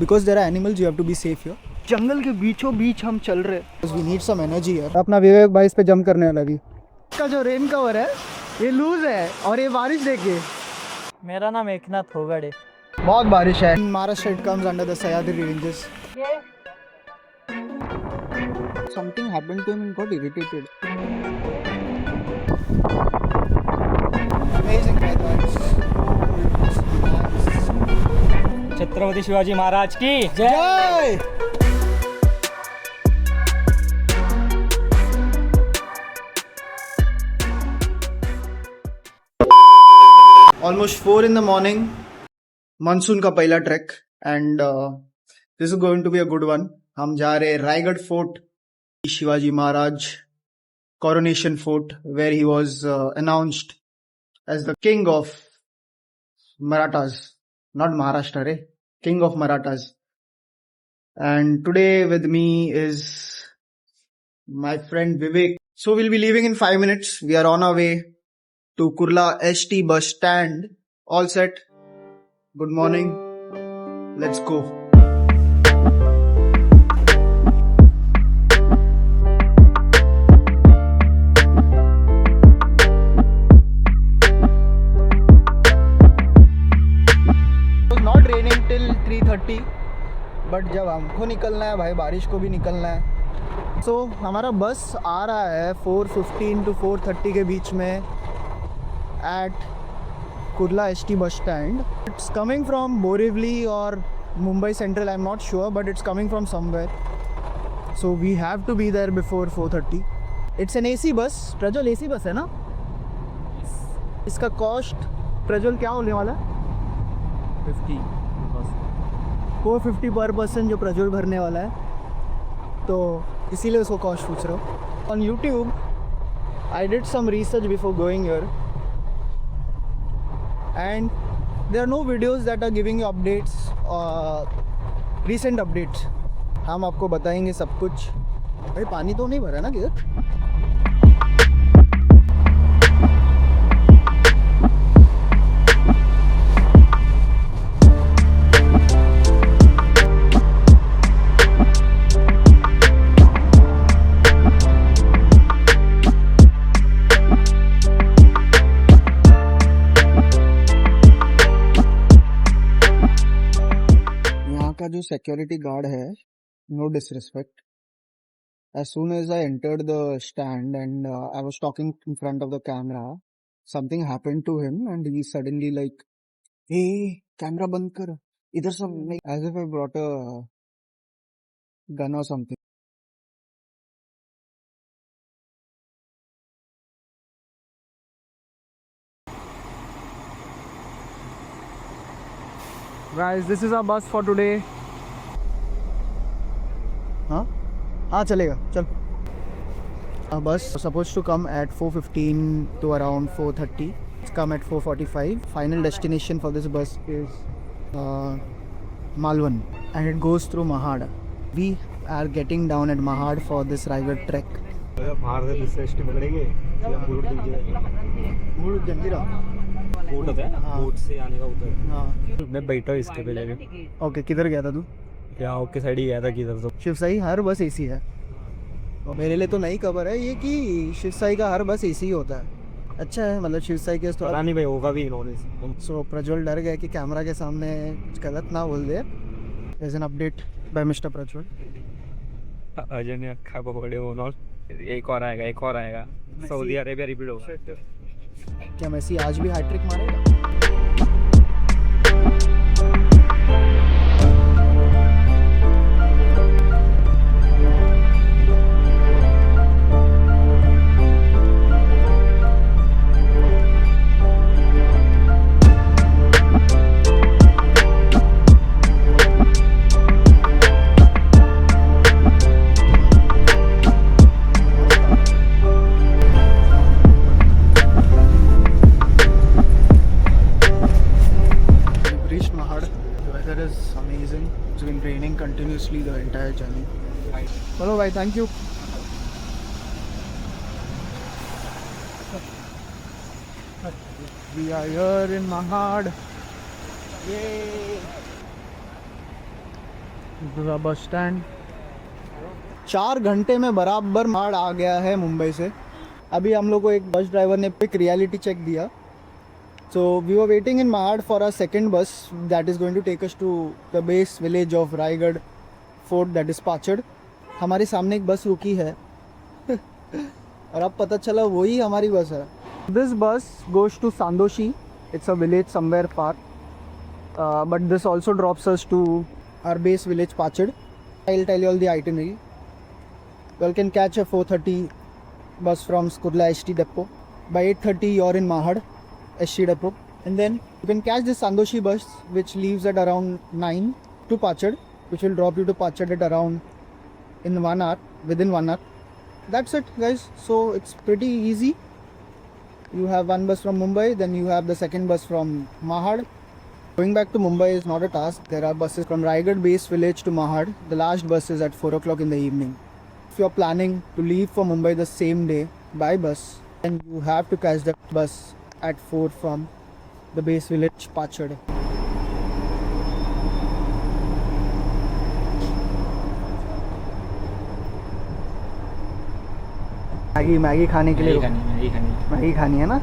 Because there are animals, you have to be safe here. जंगल के बीचों बीच हम चल रहे हैं. We need some energy here. अपना विवेक भाई इस पे जंप करने वाला भी. इसका जो रेन कवर है ये लूज है और ये बारिश देखिए. मेरा नाम एकनाथ होगड़े. बहुत बारिश है. Maharashtra it comes under the Sahyadri ranges. Something happened to him and got irritated. Amazing methods. Chhatrapati Shivaji Maharaj की जय. Almost 4 in the morning. Monsoon का पहला track and this is going to be a good one. हम जा रहे Raigarh fort, Shivaji Maharaj coronation fort where he was announced as the king of Marathas, not Maharashtra, king of Marathas. And today with me is my friend Vivek. So we'll be leaving in 5 minutes. We are on our way to Kurla ST bus stand. All set. Good morning. Let's go. But जब हमको निकलना है भाई, बारिश को भी निकलना है. सो हमारा बस आ रहा है 4:15 to 4:30 के बीच में at Kurla ST bus stand. It's coming from Borivali और Mumbai Central, I am not sure, but it's coming from somewhere. So we have to be there before 4:30. It's an AC bus. Prajwal AC बस है ना? इसका कॉस्ट प्रज्वल क्या होने वाला है? 450 पर पर्सन जो प्रज्वल भरने वाला है, तो इसीलिए उसको कॉस्ट पूछ रहा हूँ. On YouTube I did some research before going here and there are no videos that are giving you updates, recent updates. हम आपको बताएंगे सब कुछ. भाई पानी तो नहीं भरा ना किधर? का जो सिक्योरिटी गार्ड है, no disrespect, as soon as I entered the stand and I was talking in front of the camera, something happened to him and he suddenly like, hey, camera बंद कर, इधर सब, as if I brought a gun or something. Guys, this is our bus for today. हाँ चलेगा, चल. Our bus was supposed to come at 4:15 to around 4:30. It's come at 4:45. Final destination for this bus is Malwan and it goes through Mahad. We are getting down at Mahad for this Raigad trek. महाराज से ST पकड़ेंगे या मुरुड जंजीरा boat होता है, boat से आने का होता है. हाँ मैं बैठा हूँ इसके पहले. ओके, किधर गया था तू? यहाँ ओके साइड ही गया था. किधर? तो शिव साई हर बस AC है. मेरे लिए तो नई खबर है ये कि शिव साई का हर बस AC ही होता है. अच्छा है, मतलब शिव साई के थोड़ा नहीं भाई होगा भी इन्होंने. सो प्रज्वल डर गया कि कैमरा के सामने कुछ गलत ना बोल दे. As an update by mister Prajwal. Ajay ने अक्खा पकड़े वो. एक और आएगा. सऊदी अरेबिया रिपीट होगा. क्या मेसी आज भी हैट्रिक मारेगा? Continuously the entire journey. Hello bhai, thank you. We are here in Mahad. Yay! दूसरा बस स्टैंड। 4 घंटे में बराबर माड़ आ गया है मुंबई से। अभी हम लोग को एक बस ड्राइवर ने पिक रियलिटी चेक दिया। So we were waiting in Mahad for a second bus that is going to take us to the base village of Raigad fort that is Pachad. हमारे सामने एक बस रुकी है और अब पता चला वही हमारी बस है। This bus goes to Sandoshi, it's a village somewhere far, but this also drops us to our base village Pachad. I'll tell you all the itinerary. You can catch a 4:30 bus from Skurla ST depot. By 8:30 you're in Mahad ST depot, and then you can catch the Sandoshi bus which leaves at around 9 to Pachad, which will drop you to Pachad at around in 1 hour, within 1 hour. That's it guys. So it's pretty easy. You have one bus from Mumbai, then you have the second bus from Mahad. Going back to Mumbai is not a task. There are buses from Raigad base village to Mahad. The last bus is at 4 o'clock in the evening. If you are planning to leave for Mumbai the same day by bus, then you have to catch the bus at 4 from the base village Pachad. Maggi खाने के लिए Maggi खानी है ना।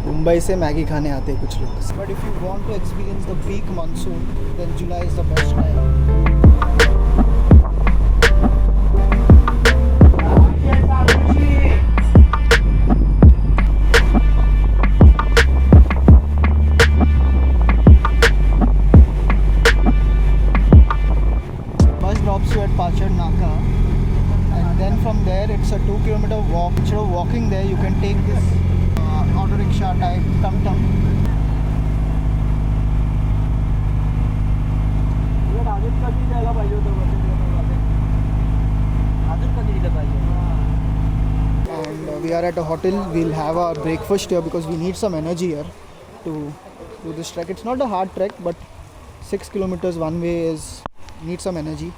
मुंबई से Maggi खाने आते हैं कुछ लोग। But if you want to experience the peak monsoon then July is the best time. Bus drops you at Pachad Naka, and then from there it's a 2-kilometer walk. Instead of walking there, you can take this auto rickshaw type tum-tum. And we are at a hotel. We'll have our breakfast here because we need some energy here to do this trek. It's not a hard trek, but 6 kilometers one way is need some energy.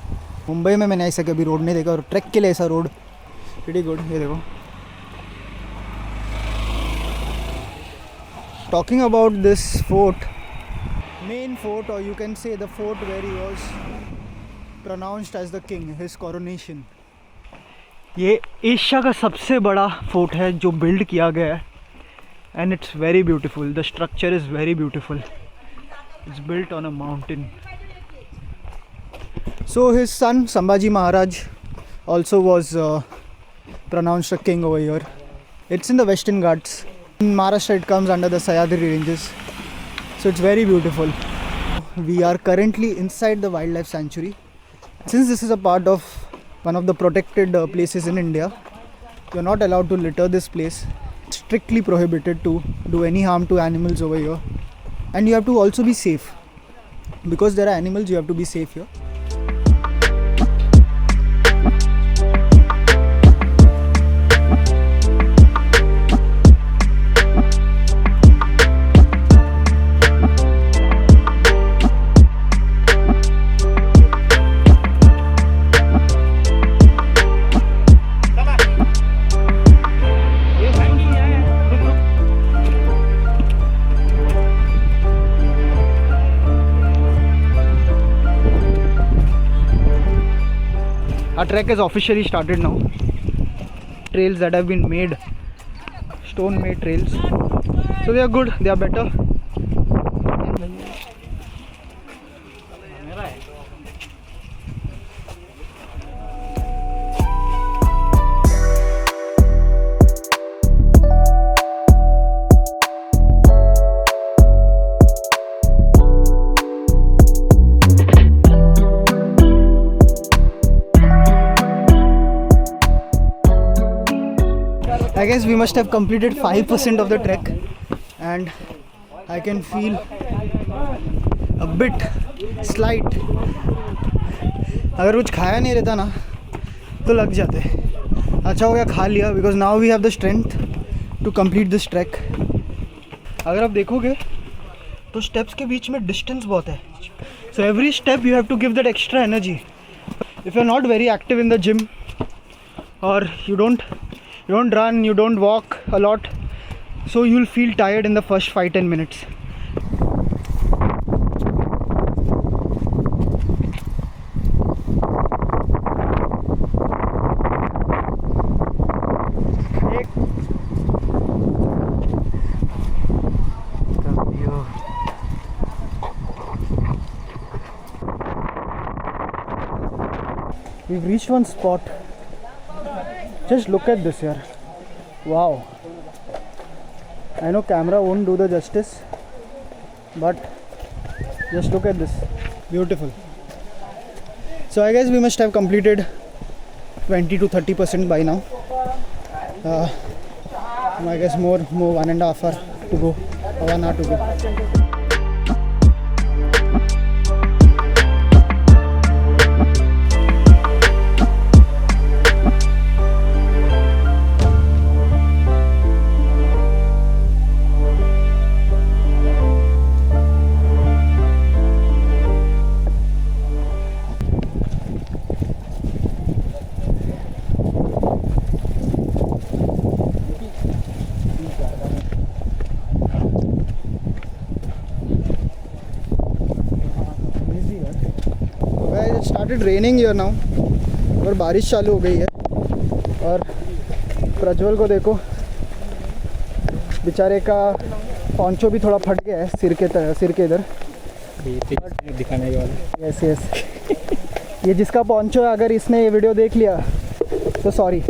Mumbai में मैंने ऐसा कभी road नहीं देखा, और track के लिए ऐसा रोड pretty good. ये देखो। Talking about this fort, main fort, or you can say the fort where he was pronounced as the king, his coronation. ये एशिया का सबसे बड़ा फोर्ट है जो बिल्ड किया गया है, and it's very beautiful. The structure is very beautiful. It's built on a mountain. So his son Sambhaji Maharaj also was pronounced a king over here. It's in the Western Ghats. In Maharashtra it comes under the Sahyadri ranges. So it's very beautiful. We are currently inside the wildlife sanctuary. Since this is a part of one of the protected places in India, you are not allowed to litter this place. It's strictly prohibited to do any harm to animals over here. And you have to also be safe. Because there are animals, you have to be safe here. Our trek has officially started now. Trails that have been made, stone made trails, so they are good, they are better. I guess we must have completed 5% of the trek, and I can feel a bit slight. अगर कुछ खाया नहीं रहता ना तो लग जाते। अच्छा हो गया खा लिया, because now we have the strength to complete this trek. अगर आप देखोगे तो स्टेप्स के बीच में डिस्टेंस बहुत है, so every step you have to give that extra energy. If you're not very active in the gym, or you don't run, you don't walk a lot, so you'll feel tired in the first 5-10 minutes. we've reached one spot. Just look at this here. Wow. I know camera won't do the justice, but just look at this. Beautiful. So I guess we must have completed 20 to 30% by now. I guess more 1.5 hour to go, 1 hour to go. It started raining here now और बारिश चालू हो गई है और प्रज्वल को देखो बेचारे का पॉन्चो भी थोड़ा फट गया है सिर के इधर दिखाने वाला। यस यस ये जिसका पॉन्चो है अगर इसने ये वीडियो देख लिया तो सॉरी,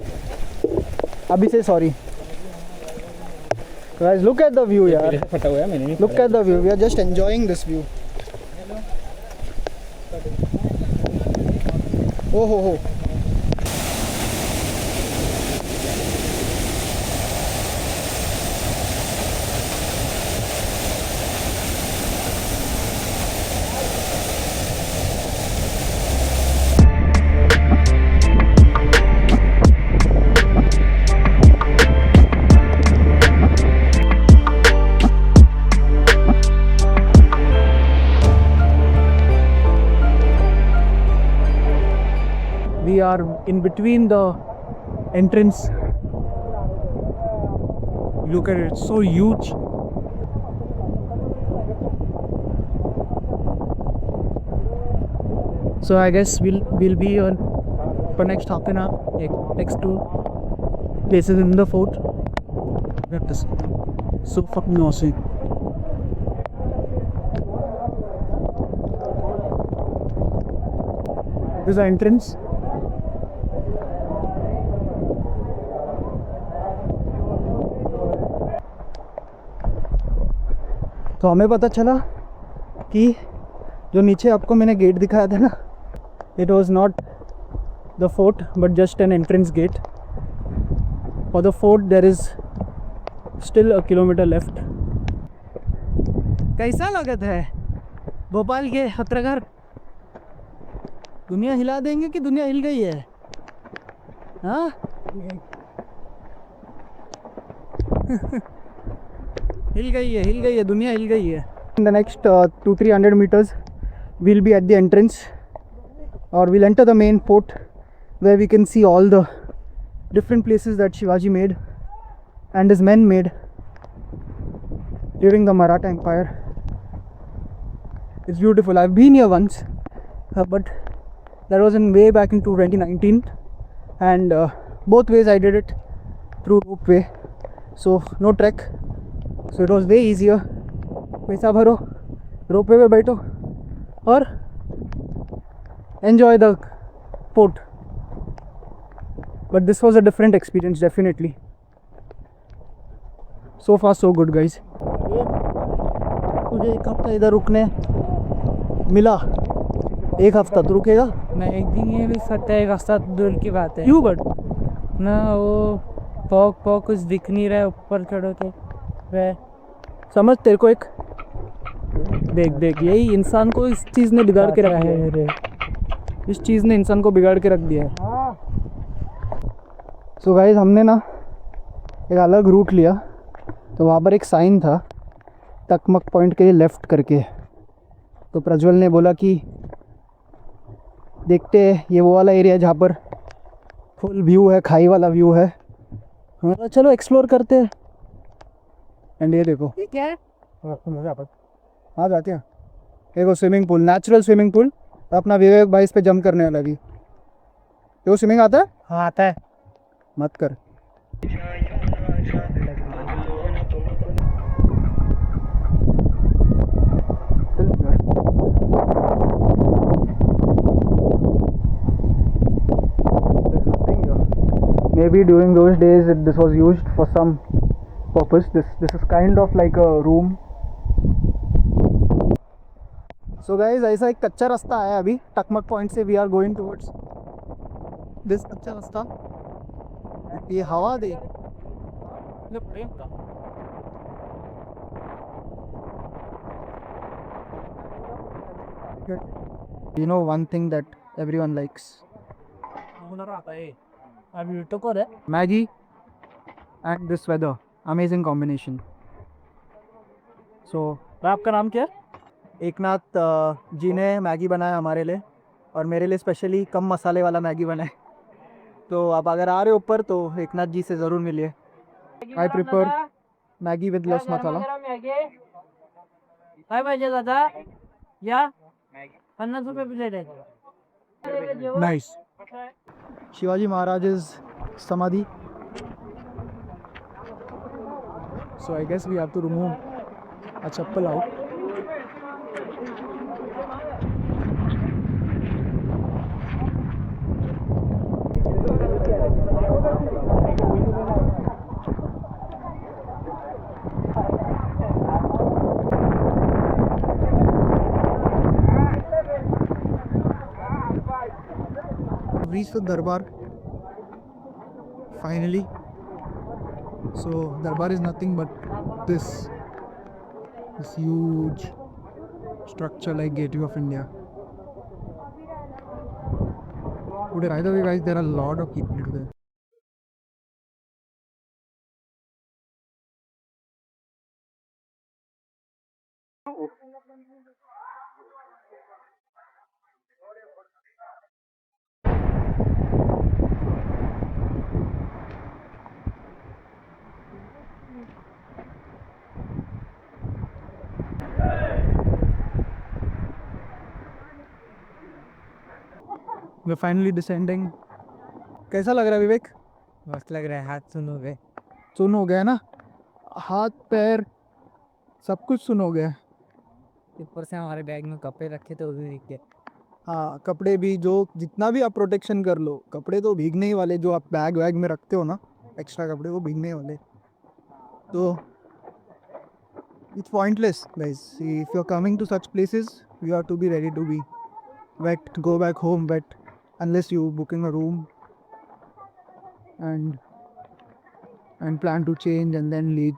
अभी से sorry. Guys look at the view यार, फटा हुआ है मैंने नहीं। Look at the view, we are just enjoying this view. ओ हो We are in between the entrance. Look at it, it's so huge. So I guess we'll be on for next half an hour, like next 2 places in the fort. Look at this, so fucking awesome. This is the entrance. तो हमें पता चला कि जो नीचे आपको मैंने gate दिखाया था ना, it was not the fort but just an entrance gate. For the fort there is still 1 kilometre left. कैसा लगता है भोपाल के पत्रकार? दुनिया हिला देंगे कि दुनिया हिल गई है? हाँ हिल गई है, दुनिया हिल गई है। In the next 200-300 meters we'll be at the entrance, or we'll enter the main fort where we can see all the different places that Shivaji made and his men made during the Maratha Empire. It's beautiful. I've been here once, but that was in way back into 2019, and both ways I did it through ropeway, so no trek, so it was way easier. पैसा भरो, ropeway पे बैठो और enjoy the fort. But this was a different experience, definitely. So far so good guys. तुझे 1 हफ्ता इधर रुकने मिला, 1 हफ्ता तो रुकेगा मैं एक दिन ये भी सकता है, 1 हफ्ता दूर की बात है। क्यों? बट ना वो पॉक कुछ दिख नहीं रहा है, ऊपर चढ़ो तो वह समझ, तेरे को एक देख यही इंसान को इस चीज़ ने बिगाड़ के रखा है। इस चीज़ ने इंसान को बिगाड़ के रख दिया है। सो गाइस हमने ना एक अलग रूट लिया, तो वहाँ पर एक साइन था तकमक पॉइंट के लिए लेफ़्ट करके। तो प्रज्वल ने बोला कि देखते हैं, ये वो वाला एरिया जहाँ पर फुल व्यू है, खाई वाला व्यू है। हाँ चलो एक्सप्लोर करते हैं। एंड ये देखो क्या है, हाँ जाते हैं। देखो swimming pool, natural swimming pool. अपना विवेक भाई इस पे जंप करने वाला भी। देखो स्विमिंग आता है? हाँ आता है। मत कर। maybe during those days this was used for some purpose. This is kind of like a room. So guys, ऐसा एक कच्चा रास्ता है अभी टकमक पॉइंट से. We are going towards this kachcha rasta. ये हवा देख. You know one thing that everyone likes, Maggie and this weather. Amazing combination. So आपका नाम क्या है? एकनाथ जी ने मैगी बनाया हमारे लिए और मेरे लिए स्पेशली कम मसाले वाला मैगी बनाए. तो आप अगर आ रहे हो ऊपर तो एकनाथ जी से ज़रूर मिलिए. I prefer Maggi with less masala. काय पाहिजे दादा? या 50 रुपये प्लेट आहे. Nice. Shivaji Maharaj is samadhi. So I guess we have to remove a chappal out. Reached the Darbar finally. So Darbar is nothing but this huge structure like Gateway of India. But either way guys, there are a lot of people there. We're finally descending. कैसा लग रहा है विवेक? मस्त लग रहा है. हाथ सुन हो गए. सुन हो गया ना. हाथ पैर सब कुछ सुन हो गया. ऊपर से हमारे बैग में कपड़े रखे थे वो भी दिख गए. हाँ, कपड़े भी जो जितना भी आप प्रोटेक्शन कर लो, कपड़े तो भीगने ही वाले. जो आप बैग में रखते हो ना एक्स्ट्रा कपड़े, वो भीगने वाले. तो it's pointless guys. If you're coming to such places, you have to be ready to be wet, go back home wet, unless you booking a room and plan to change and then leave.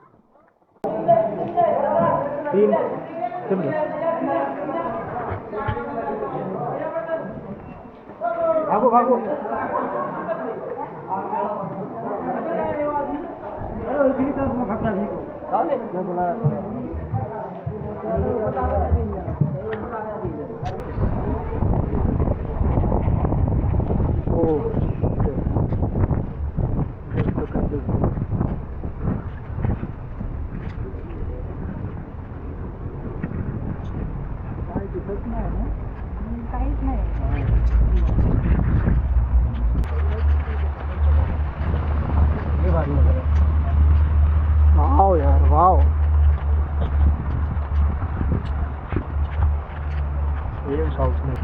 Wow यार, wow. ये south में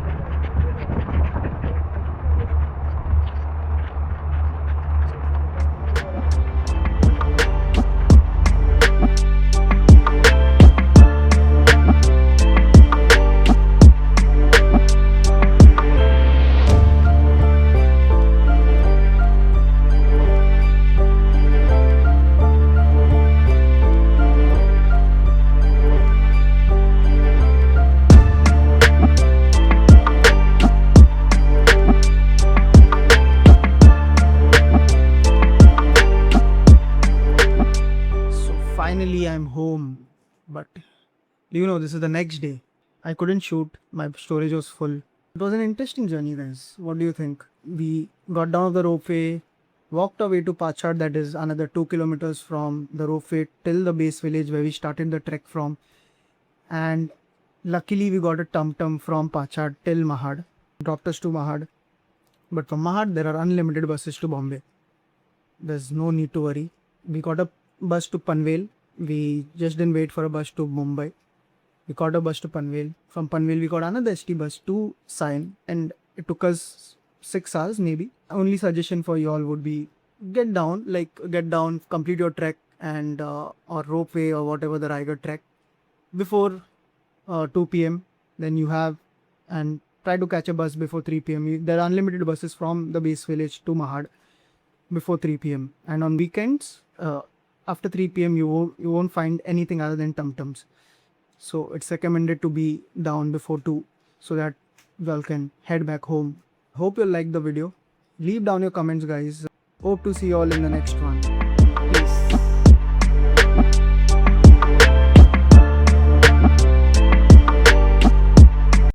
finally I'm home. But you know, this is the next day. I couldn't shoot, my storage was full. It was an interesting journey guys. What do you think? We got down the ropeway, walked away to Pachad, that is another 2 kilometers from the ropeway till the base village where we started the trek from. And luckily we got a tum-tum from Pachad till Mahad. Dropped us to Mahad. But from Mahad there are unlimited buses to Bombay. There's no need to worry. We got a bus to Panvel. We just didn't wait for a bus to Mumbai. We got a bus to Panvel. From Panvel we got another ST bus to Sion, and it took us 6 hours maybe. Only suggestion for you all would be get down, complete your trek and or ropeway or whatever the Raigad trek before 2 p.m. Then you have and try to catch a bus before 3 p.m. There are unlimited buses from the base village to Mahad before 3 p.m. And on weekends, after 3 p.m. you won't find anything other than tum-tums. So it's recommended to be down before 2 so that you all can head back home. Hope you like the video. Leave down your comments, guys. Hope to see you all in the next one.